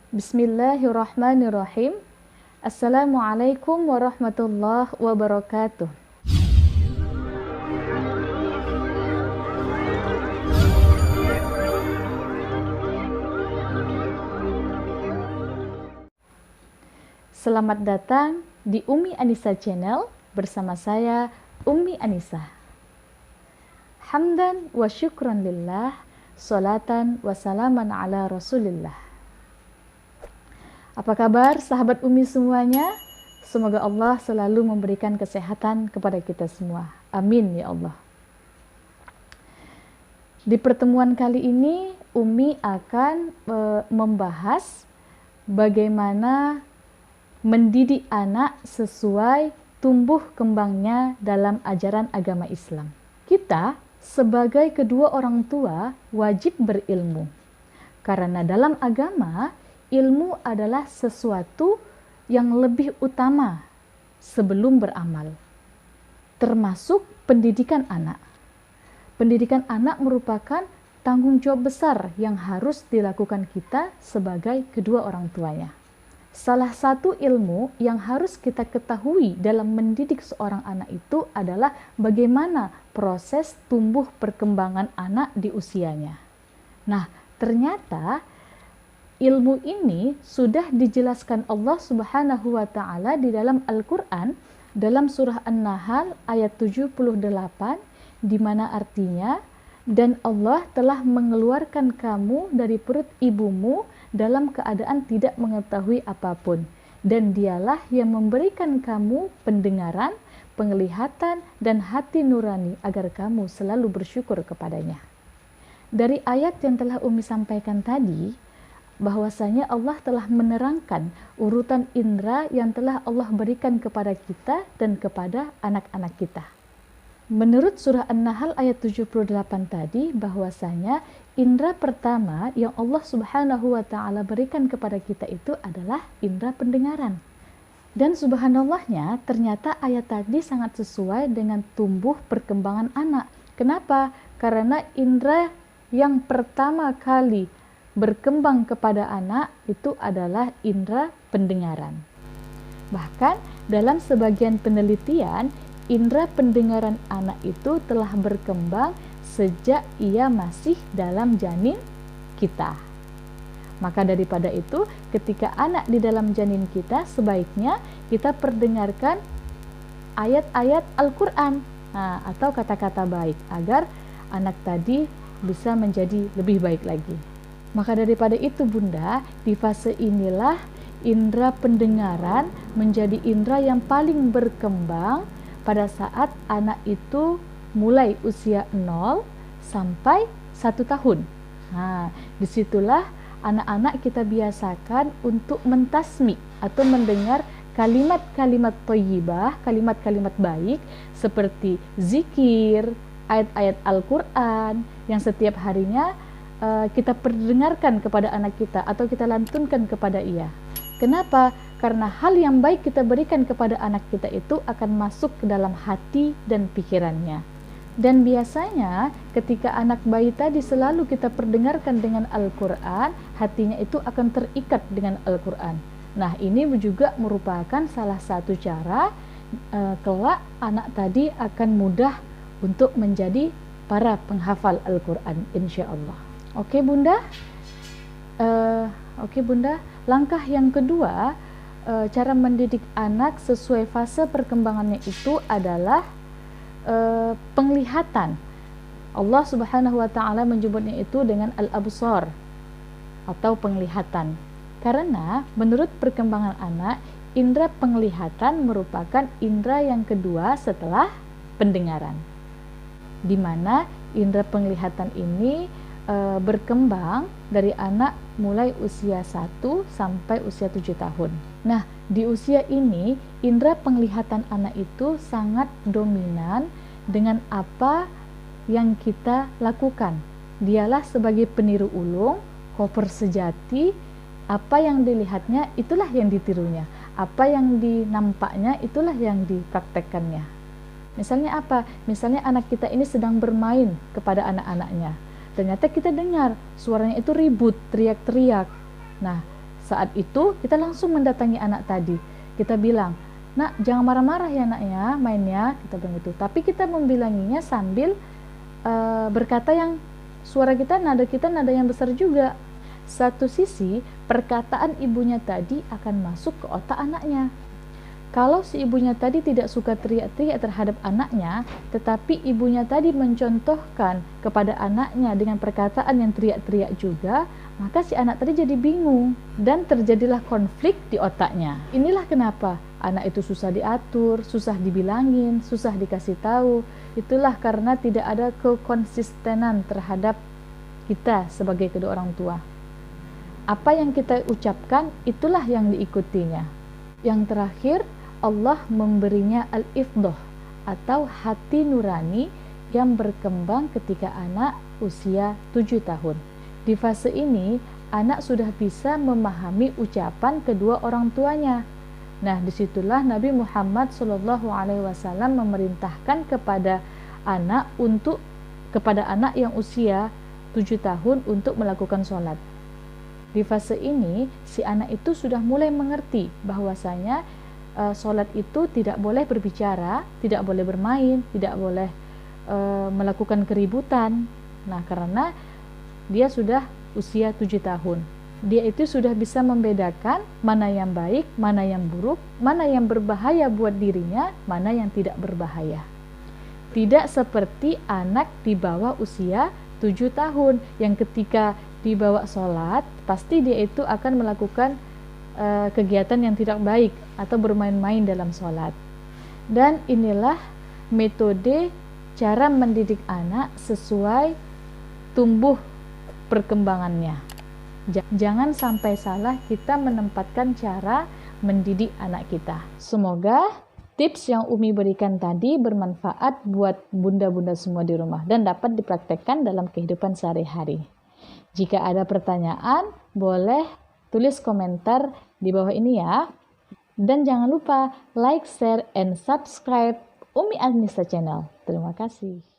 Bismillahirrahmanirrahim. Assalamualaikum warahmatullahi wabarakatuh. Selamat datang di Ummi Anisa Channel bersama saya Ummi Anisa. Hamdan wa syukran lillah, salatan wa salaman ala rasulillah. Apa kabar sahabat Ummi semuanya? Semoga Allah selalu memberikan kesehatan kepada kita semua. Amin ya Allah. Di pertemuan kali ini Ummi akan membahas bagaimana mendidik anak sesuai tumbuh kembangnya dalam ajaran agama Islam. Kita sebagai kedua orang tua wajib berilmu. Karena dalam agama, ilmu adalah sesuatu yang lebih utama sebelum beramal. Termasuk pendidikan anak. Pendidikan anak merupakan tanggung jawab besar yang harus dilakukan kita sebagai kedua orang tuanya. Salah satu ilmu yang harus kita ketahui dalam mendidik seorang anak itu adalah bagaimana proses tumbuh perkembangan anak di usianya. Nah, ternyata ilmu ini sudah dijelaskan Allah Subhanahu wa taala di dalam Al-Qur'an dalam surah An-Nahl ayat 78, di mana artinya, dan Allah telah mengeluarkan kamu dari perut ibumu dalam keadaan tidak mengetahui apapun, dan dialah yang memberikan kamu pendengaran, penglihatan, dan hati nurani agar kamu selalu bersyukur kepadanya. Dari ayat yang telah Ummi sampaikan tadi, bahwasanya Allah telah menerangkan urutan indera yang telah Allah berikan kepada kita dan kepada anak-anak kita. Menurut surah An-Nahl ayat 78 tadi, bahwasanya indera pertama yang Allah Subhanahu wa taala berikan kepada kita itu adalah indera pendengaran. Dan subhanallahnya, ternyata ayat tadi sangat sesuai dengan tumbuh perkembangan anak. Kenapa? Karena indera yang pertama kali berkembang kepada anak itu adalah indera pendengaran. Bahkan dalam sebagian penelitian, indera pendengaran anak itu telah berkembang sejak ia masih dalam janin kita. Maka daripada itu, ketika anak di dalam janin kita, sebaiknya kita perdengarkan ayat-ayat Al-Quran atau kata-kata baik agar anak tadi bisa menjadi lebih baik lagi. Maka daripada itu Bunda, di fase inilah indera pendengaran menjadi indera yang paling berkembang pada saat anak itu mulai usia 0 sampai 1 tahun. Nah, disitulah anak-anak kita biasakan untuk mentasmi atau mendengar kalimat-kalimat thayyibah, kalimat-kalimat baik seperti zikir, ayat-ayat Al-Quran yang setiap harinya kita perdengarkan kepada anak kita atau kita lantunkan kepada ia. Kenapa? Karena hal yang baik kita berikan kepada anak kita itu akan masuk ke dalam hati dan pikirannya. Dan biasanya ketika anak bayi tadi selalu kita perdengarkan dengan Al-Quran, hatinya itu akan terikat dengan Al-Quran. Nah, ini juga merupakan salah satu cara kelak anak tadi akan mudah untuk menjadi para penghafal Al-Quran, insya Allah. Oke Bunda? Oke Bunda, langkah yang kedua, cara mendidik anak sesuai fase perkembangannya itu adalah penglihatan. Allah Subhanahu wa taala menyebutnya itu dengan al-absar atau penglihatan. Karena menurut perkembangan anak, indera penglihatan merupakan indera yang kedua setelah pendengaran. Di mana indera penglihatan ini berkembang dari anak mulai usia 1 sampai usia 7 tahun. Nah, di usia ini indera penglihatan anak itu sangat dominan dengan apa yang kita lakukan. Dialah sebagai peniru ulung, koper sejati, apa yang dilihatnya itulah yang ditirunya, apa yang dinampaknya itulah yang dipraktekkannya. Misalnya apa? Misalnya anak kita ini sedang bermain kepada anak-anaknya. Ternyata kita dengar suaranya itu ribut, teriak-teriak. Nah, Saat itu kita langsung mendatangi anak tadi. Kita bilang, "Nak, jangan marah-marah ya nak ya, mainnya," kita bilang gitu. Tapi kita membilanginya sambil berkata yang suara kita, nada yang besar juga. Satu sisi, perkataan ibunya tadi akan masuk ke otak anaknya. Kalau si ibunya tadi tidak suka teriak-teriak terhadap anaknya, tetapi ibunya tadi mencontohkan kepada anaknya dengan perkataan yang teriak-teriak juga, maka si anak tadi jadi bingung dan terjadilah konflik di otaknya. Inilah kenapa anak itu susah diatur, susah dibilangin, susah dikasih tahu. Itulah karena tidak ada kekonsistenan terhadap kita sebagai kedua orang tua. Apa yang kita ucapkan, itulah yang diikutinya. Yang terakhir, Allah memberinya al-ifdah atau hati nurani yang berkembang ketika anak usia 7 tahun. Di fase ini, anak sudah bisa memahami ucapan kedua orang tuanya. Nah, disitulah Nabi Muhammad SAW memerintahkan kepada anak yang usia 7 tahun untuk melakukan sholat. Di fase ini, si anak itu sudah mulai mengerti bahwasanya sholat itu tidak boleh berbicara, tidak boleh bermain, tidak boleh melakukan keributan. Nah, karena dia sudah usia 7 tahun. Dia itu sudah bisa membedakan mana yang baik, mana yang buruk, mana yang berbahaya buat dirinya, mana yang tidak berbahaya. Tidak seperti anak di bawah usia 7 tahun yang ketika dibawa sholat, pasti dia itu akan melakukan kegiatan yang tidak baik atau bermain-main dalam sholat. Dan inilah metode cara mendidik anak sesuai tumbuh perkembangannya. Jangan sampai salah kita menempatkan cara mendidik anak kita. Semoga tips yang Umi berikan tadi bermanfaat buat bunda-bunda semua di rumah dan dapat dipraktekkan dalam kehidupan sehari-hari. Jika ada pertanyaan, boleh tulis komentar di bawah ini ya. Dan jangan lupa like, share, and subscribe Umi Anissa Channel. Terima kasih.